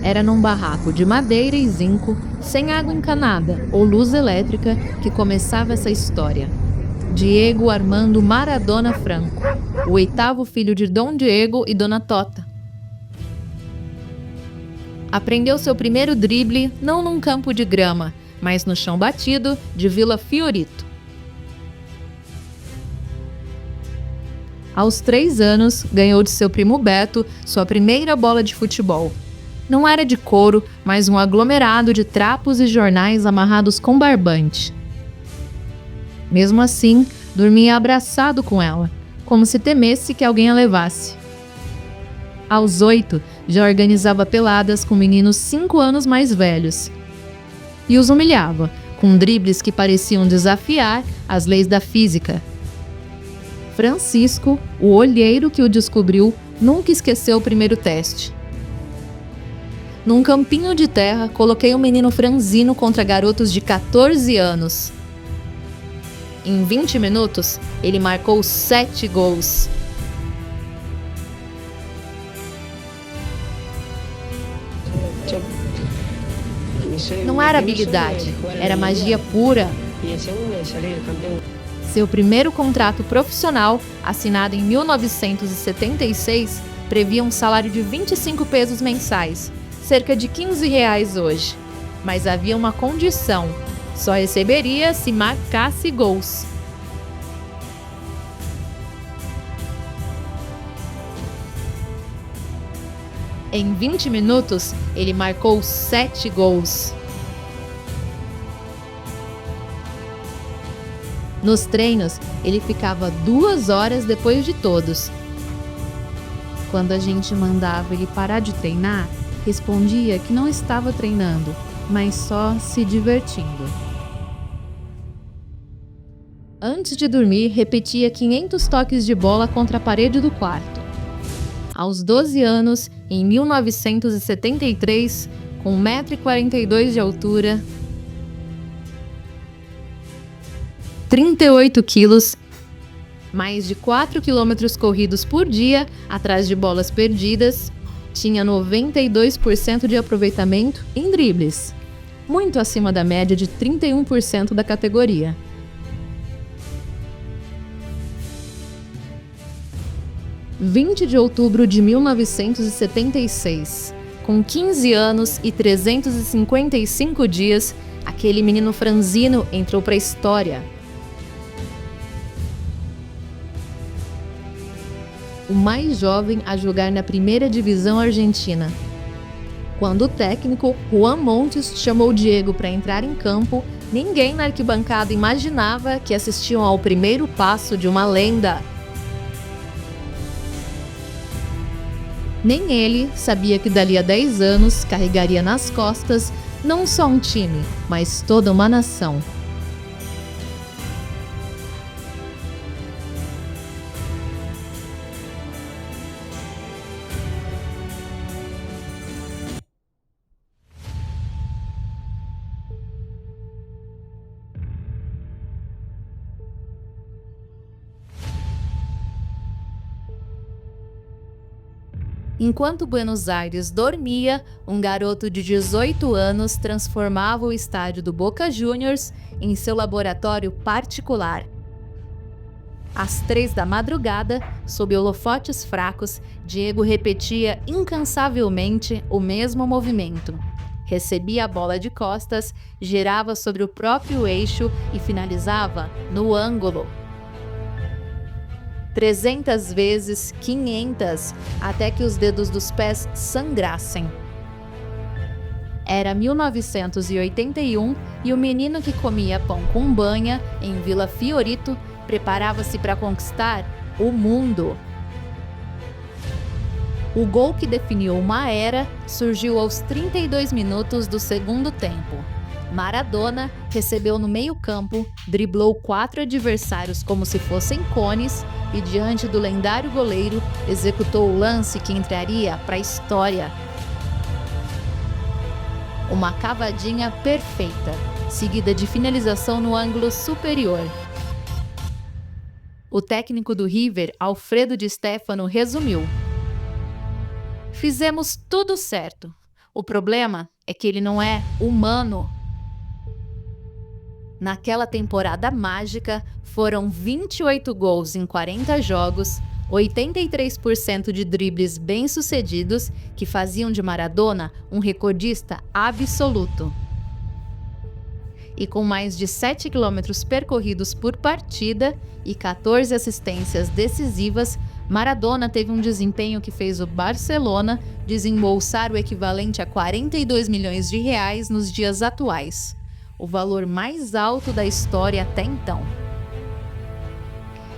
Era num barraco de madeira e zinco, sem água encanada ou luz elétrica, que começava essa história. Diego Armando Maradona Franco, o oitavo filho de Dom Diego e Dona Tota. Aprendeu seu primeiro drible não num campo de grama, mas no chão batido de Vila Fiorito. Aos 3 anos, ganhou de seu primo Beto sua primeira bola de futebol. Não era de couro, mas um aglomerado de trapos e jornais amarrados com barbante. Mesmo assim, dormia abraçado com ela, como se temesse que alguém a levasse. Aos 8, já organizava peladas com meninos 5 anos mais velhos. E os humilhava, com dribles que pareciam desafiar as leis da física. Francisco, o olheiro que o descobriu, nunca esqueceu o primeiro teste. Num campinho de terra, coloquei o menino franzino contra garotos de 14 anos. Em 20 minutos, ele marcou 7 gols. Não era habilidade, era magia pura. Seu primeiro contrato profissional, assinado em 1976, previa um salário de 25 pesos mensais, cerca de R$ 15 hoje. Mas havia uma condição: só receberia se marcasse gols. Em 20 minutos, ele marcou 7 gols. Nos treinos, ele ficava 2 horas depois de todos. Quando a gente mandava ele parar de treinar, respondia que não estava treinando, mas só se divertindo. Antes de dormir, repetia 500 toques de bola contra a parede do quarto. Aos 12 anos, em 1973, com 1,42 m de altura, 38 quilos, mais de 4 quilômetros corridos por dia atrás de bolas perdidas, tinha 92% de aproveitamento em dribles, muito acima da média de 31% da categoria. – 20 de outubro de 1976, com 15 anos e 355 dias, aquele menino franzino entrou para a história. O mais jovem a jogar na primeira divisão argentina. Quando o técnico Juan Montes chamou Diego para entrar em campo, ninguém na arquibancada imaginava que assistiam ao primeiro passo de uma lenda. Nem ele sabia que dali a 10 anos carregaria nas costas não só um time, mas toda uma nação. Enquanto Buenos Aires dormia, um garoto de 18 anos transformava o estádio do Boca Juniors em seu laboratório particular. Às 3 da madrugada, sob holofotes fracos, Diego repetia incansavelmente o mesmo movimento. Recebia a bola de costas, girava sobre o próprio eixo e finalizava no ângulo. 300 vezes, 500, até que os dedos dos pés sangrassem. Era 1981 e o menino que comia pão com banha em Vila Fiorito preparava-se para conquistar o mundo. O gol que definiu uma era surgiu aos 32 minutos do segundo tempo. Maradona recebeu no meio-campo, driblou 4 adversários como se fossem cones e, diante do lendário goleiro, executou o lance que entraria para a história. Uma cavadinha perfeita, seguida de finalização no ângulo superior. O técnico do River, Alfredo Di Stéfano, resumiu: "Fizemos tudo certo. O problema é que ele não é humano. Naquela temporada mágica, foram 28 gols em 40 jogos, 83% de dribles bem-sucedidos, que faziam de Maradona um recordista absoluto. E com mais de 7 quilômetros percorridos por partida e 14 assistências decisivas, Maradona teve um desempenho que fez o Barcelona desembolsar o equivalente a 42 milhões de reais nos dias atuais, o valor mais alto da história até então.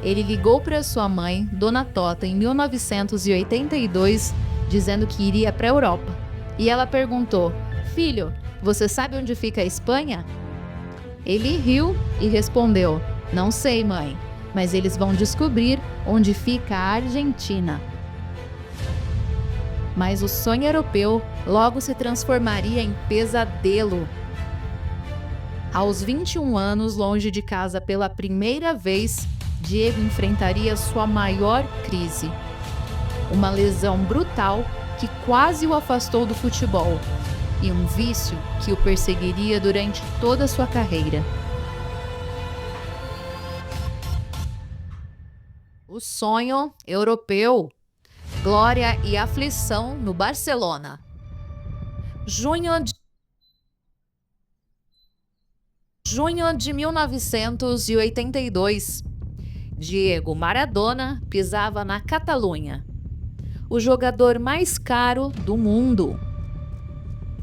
Ele ligou para sua mãe, Dona Tota, em 1982, dizendo que iria para a Europa. E ela perguntou: "Filho, você sabe onde fica a Espanha?" Ele riu e respondeu: "Não sei, mãe, mas eles vão descobrir onde fica a Argentina." Mas o sonho europeu logo se transformaria em pesadelo. Aos 21 anos, longe de casa pela primeira vez, Diego enfrentaria sua maior crise. Uma lesão brutal que quase o afastou do futebol e um vício que o perseguiria durante toda a sua carreira. O sonho europeu. Glória e aflição no Barcelona. Junho de 1982. Diego Maradona pisava na Catalunha. O jogador mais caro do mundo.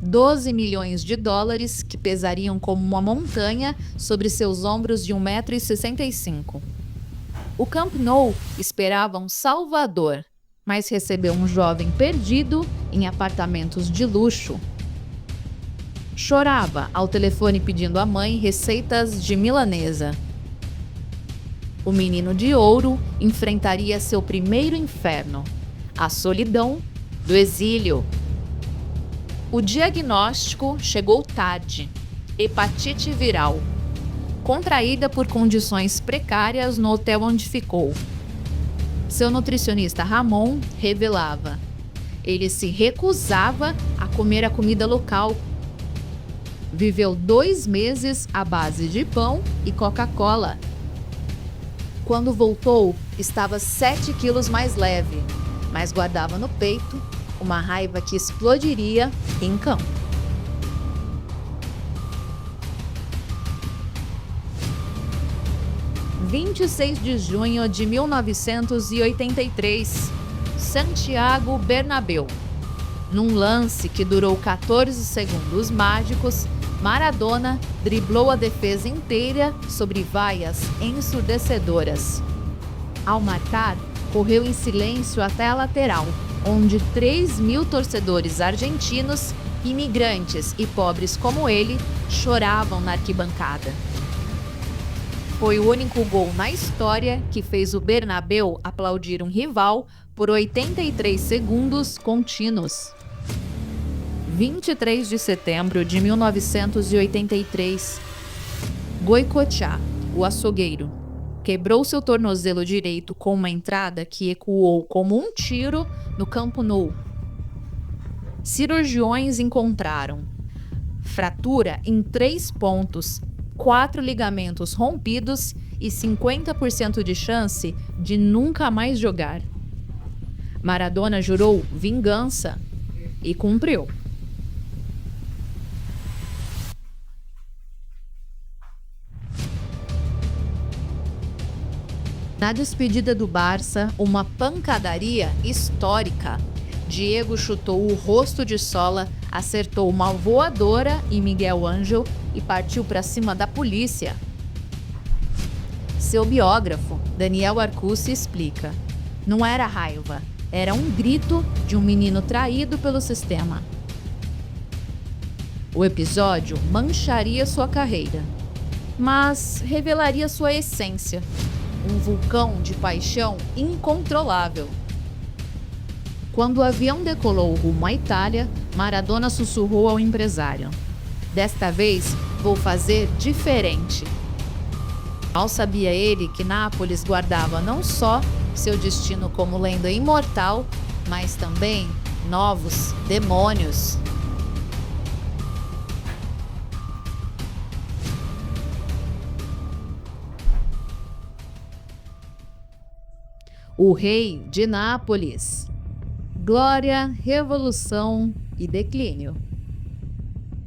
12 milhões de dólares que pesariam como uma montanha sobre seus ombros de 1,65 m. O Camp Nou esperava um salvador, mas recebeu um jovem perdido em apartamentos de luxo. Chorava ao telefone pedindo à mãe receitas de milanesa. O menino de ouro enfrentaria seu primeiro inferno, a solidão do exílio. O diagnóstico chegou tarde: hepatite viral, contraída por condições precárias no hotel onde ficou. Seu nutricionista Ramon revelava: ele se recusava a comer a comida local. Viveu 2 meses à base de pão e Coca-Cola. Quando voltou, estava 7 quilos mais leve, mas guardava no peito uma raiva que explodiria em campo. – 26 de junho de 1983, Santiago Bernabéu. Num lance que durou 14 segundos mágicos, Maradona driblou a defesa inteira sobre vaias ensurdecedoras. Ao marcar, correu em silêncio até a lateral, onde 3.000 torcedores argentinos, imigrantes e pobres como ele, choravam na arquibancada. Foi o único gol na história que fez o Bernabéu aplaudir um rival por 83 segundos contínuos. 23 de setembro de 1983. Goicoechea, o açougueiro, quebrou seu tornozelo direito com uma entrada que ecoou como um tiro no Camp Nou. Cirurgiões encontraram fratura em 3 pontos, 4 ligamentos rompidos e 50% de chance de nunca mais jogar. Maradona jurou vingança e cumpriu. Na despedida do Barça, uma pancadaria histórica. Diego chutou o rosto de Sola, acertou uma voadora em Miguel Ângel e partiu para cima da polícia. Seu biógrafo, Daniel Arcucci, explica: não era raiva, era um grito de um menino traído pelo sistema. O episódio mancharia sua carreira, mas revelaria sua essência. Um vulcão de paixão incontrolável. Quando o avião decolou rumo à Itália, Maradona sussurrou ao empresário: desta vez vou fazer diferente. Mal sabia ele que Nápoles guardava não só seu destino como lenda imortal, mas também novos demônios. O rei de Nápoles. Glória, revolução e declínio.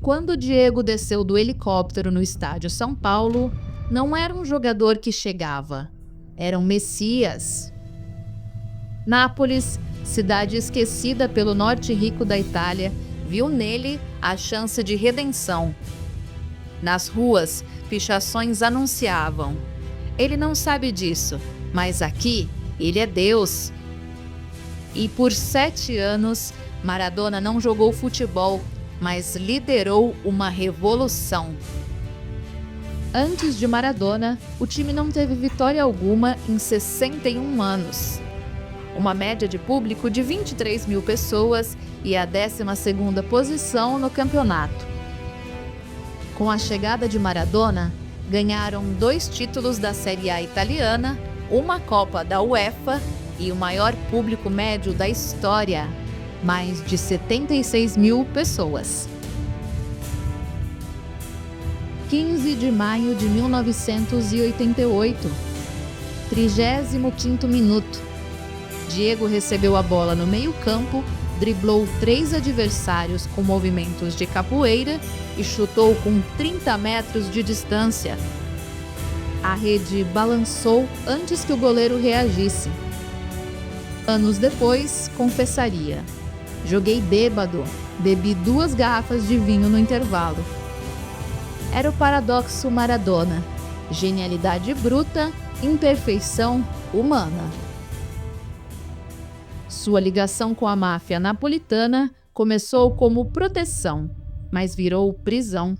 Quando Diego desceu do helicóptero no estádio São Paulo, não era um jogador que chegava, era um Messias. Nápoles, cidade esquecida pelo norte rico da Itália, viu nele a chance de redenção. Nas ruas, pichações anunciavam: ele não sabe disso, mas aqui ele é Deus. E por 7 anos, Maradona não jogou futebol, mas liderou uma revolução. Antes de Maradona, o time não teve vitória alguma em 61 anos. Uma média de público de 23 mil pessoas e a 12ª posição no campeonato. Com a chegada de Maradona, ganharam 2 títulos da Série A italiana, uma Copa da UEFA e o maior público médio da história, mais de 76 mil pessoas. 15 de maio de 1988, 35º minuto. Diego recebeu a bola no meio-campo, driblou 3 adversários com movimentos de capoeira e chutou com 30 metros de distância. A rede balançou antes que o goleiro reagisse. Anos depois, confessaria: joguei bêbado, bebi 2 garrafas de vinho no intervalo. Era o paradoxo Maradona: genialidade bruta, imperfeição humana. Sua ligação com a máfia napolitana começou como proteção, mas virou prisão.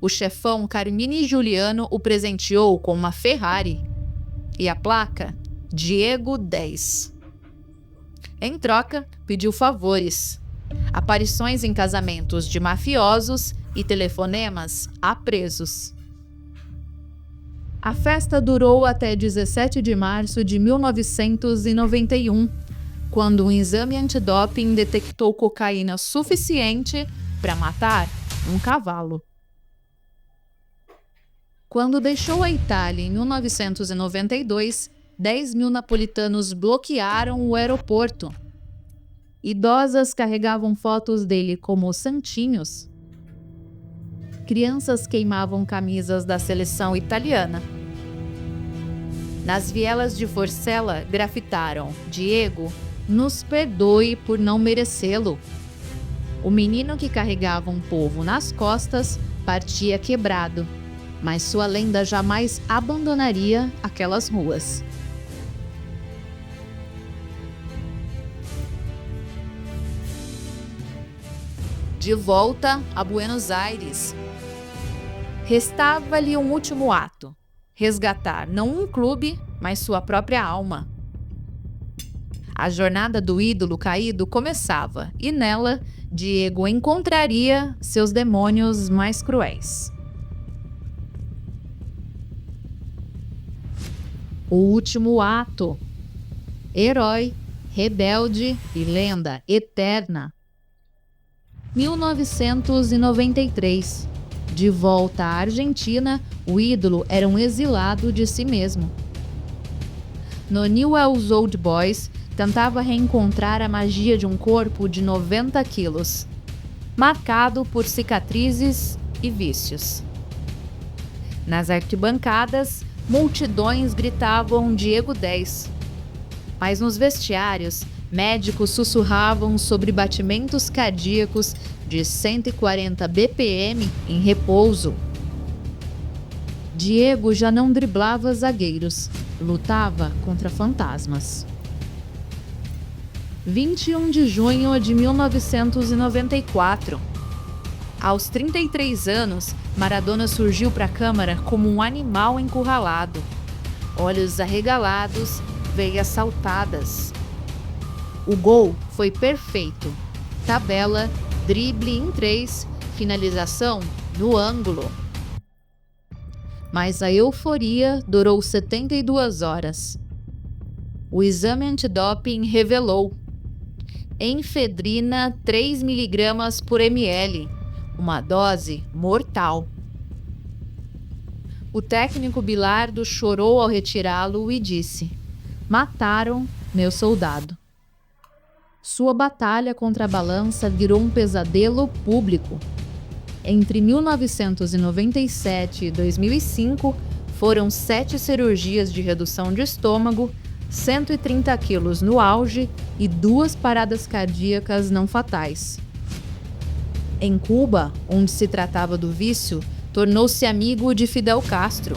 O chefão Carmine Giuliano o presenteou com uma Ferrari e a placa Diego 10. Em troca, pediu favores: aparições em casamentos de mafiosos e telefonemas a presos. A festa durou até 17 de março de 1991, quando um exame antidoping detectou cocaína suficiente para matar um cavalo. Quando deixou a Itália em 1992, 10 mil napolitanos bloquearam o aeroporto. Idosas carregavam fotos dele como santinhos. Crianças queimavam camisas da seleção italiana. Nas vielas de Forcella grafitaram: Diego, nos perdoe por não merecê-lo. O menino que carregava um povo nas costas partia quebrado, mas sua lenda jamais abandonaria aquelas ruas. De volta a Buenos Aires, restava-lhe um último ato: resgatar não um clube, mas sua própria alma. A jornada do ídolo caído começava, e nela, Diego encontraria seus demônios mais cruéis. O último ato. Herói, rebelde e lenda eterna. 1993. De volta à Argentina, o ídolo era um exilado de si mesmo. No Newell's Old Boys, tentava reencontrar a magia de um corpo de 90 quilos, marcado por cicatrizes e vícios. Nas arquibancadas, multidões gritavam Diego 10. Mas nos vestiários, médicos sussurravam sobre batimentos cardíacos de 140 BPM em repouso. Diego já não driblava zagueiros, lutava contra fantasmas. 21 de junho de 1994. Aos 33 anos, Maradona surgiu para a câmara como um animal encurralado. Olhos arregalados, veias saltadas. O gol foi perfeito. Tabela, drible em 3, finalização no ângulo. Mas a euforia durou 72 horas. O exame antidoping revelou: efedrina 3 mg por ml, uma dose mortal. O técnico Bilardo chorou ao retirá-lo e disse: mataram meu soldado. Sua batalha contra a balança virou um pesadelo público. Entre 1997 e 2005, foram 7 cirurgias de redução de estômago, 130 quilos no auge e 2 paradas cardíacas não fatais. Em Cuba, onde se tratava do vício, tornou-se amigo de Fidel Castro.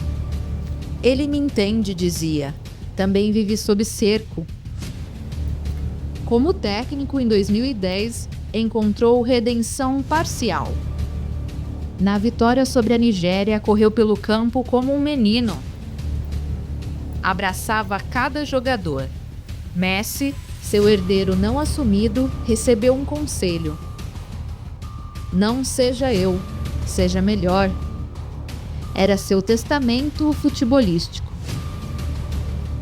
Ele me entende, dizia. Também vivi sob cerco. Como técnico, em 2010, encontrou redenção parcial. Na vitória sobre a Nigéria, correu pelo campo como um menino. Abraçava cada jogador. Messi, seu herdeiro não assumido, recebeu um conselho. Não seja eu, seja melhor. Era seu testamento futebolístico.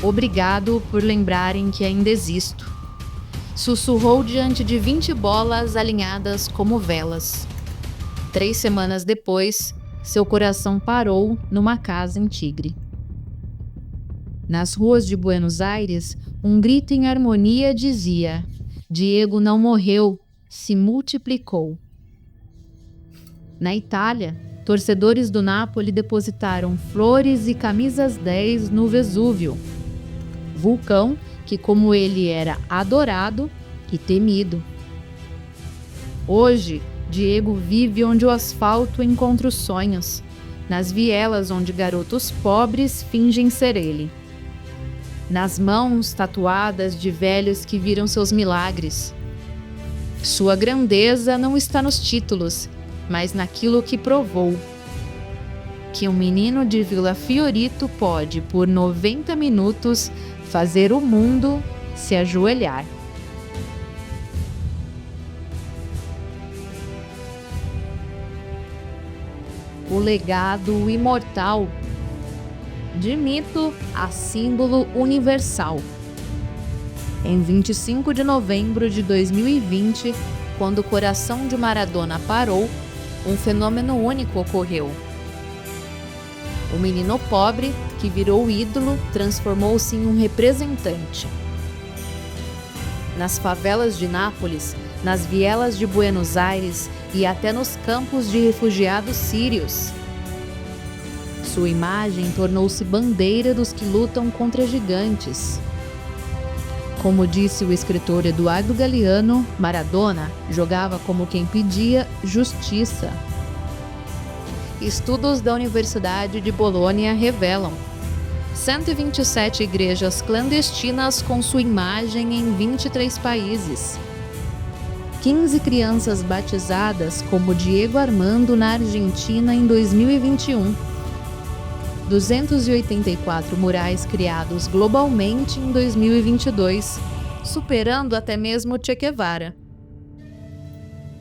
Obrigado por lembrarem que ainda existo. Sussurrou diante de 20 bolas alinhadas como velas. 3 semanas depois, seu coração parou numa casa em Tigre. Nas ruas de Buenos Aires, um grito em harmonia dizia: Diego não morreu, se multiplicou. Na Itália, torcedores do Napoli depositaram flores e camisas 10 no Vesúvio, vulcão que, como ele, era adorado e temido. Hoje, Diego vive onde o asfalto encontra os sonhos, nas vielas onde garotos pobres fingem ser ele. Nas mãos tatuadas de velhos que viram seus milagres. Sua grandeza não está nos títulos, mas naquilo que provou. Que um menino de Vila Fiorito pode, por 90 minutos, fazer o mundo se ajoelhar. O legado imortal. De mito a símbolo universal. Em 25 de novembro de 2020, quando o coração de Maradona parou, um fenômeno único ocorreu. O menino pobre, que virou ídolo, transformou-se em um representante. Nas favelas de Nápoles, nas vielas de Buenos Aires e até nos campos de refugiados sírios. Sua imagem tornou-se bandeira dos que lutam contra gigantes. Como disse o escritor Eduardo Galeano, Maradona jogava como quem pedia justiça. Estudos da Universidade de Bolonha revelam 127 igrejas clandestinas com sua imagem em 23 países. 15 crianças batizadas como Diego Armando na Argentina em 2021. 284 murais criados globalmente em 2022, superando até mesmo Che Guevara.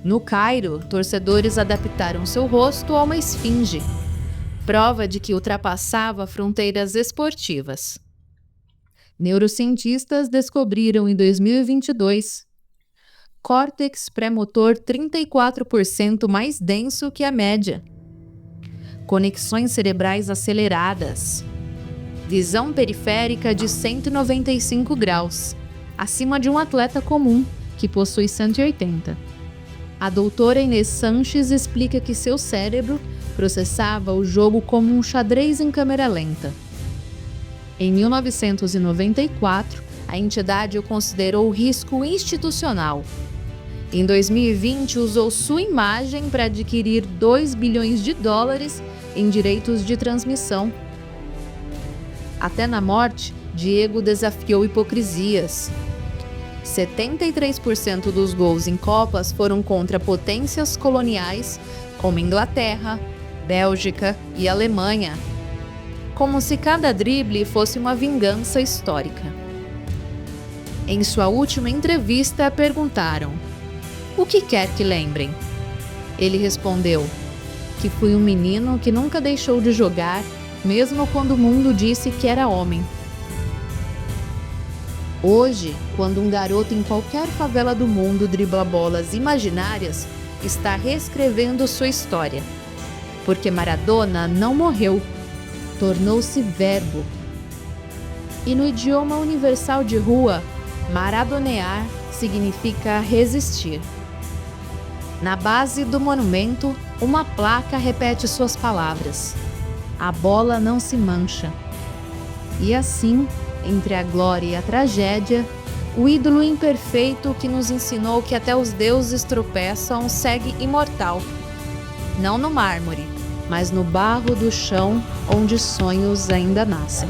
No Cairo, torcedores adaptaram seu rosto a uma esfinge, prova de que ultrapassava fronteiras esportivas. Neurocientistas descobriram em 2022 córtex pré-motor 34% mais denso que a média. Conexões cerebrais aceleradas. Visão periférica de 195 graus, acima de um atleta comum, que possui 180. A doutora Inês Sanches explica que seu cérebro processava o jogo como um xadrez em câmera lenta. Em 1994, a entidade o considerou risco institucional. Em 2020, usou sua imagem para adquirir $2 bilhões em direitos de transmissão. Até na morte, Diego desafiou hipocrisias. 73% dos gols em Copas foram contra potências coloniais como Inglaterra, Bélgica e Alemanha. Como se cada drible fosse uma vingança histórica. Em sua última entrevista, perguntaram: "O que quer que lembrem?" Ele respondeu que fui um menino que nunca deixou de jogar, mesmo quando o mundo disse que era homem. Hoje, quando um garoto em qualquer favela do mundo dribla bolas imaginárias, está reescrevendo sua história. Porque Maradona não morreu, tornou-se verbo. E no idioma universal de rua, Maradonear significa resistir. Na base do monumento, uma placa repete suas palavras: a bola não se mancha. E assim, entre a glória e a tragédia, o ídolo imperfeito que nos ensinou que até os deuses tropeçam segue imortal. Não no mármore, mas no barro do chão onde sonhos ainda nascem.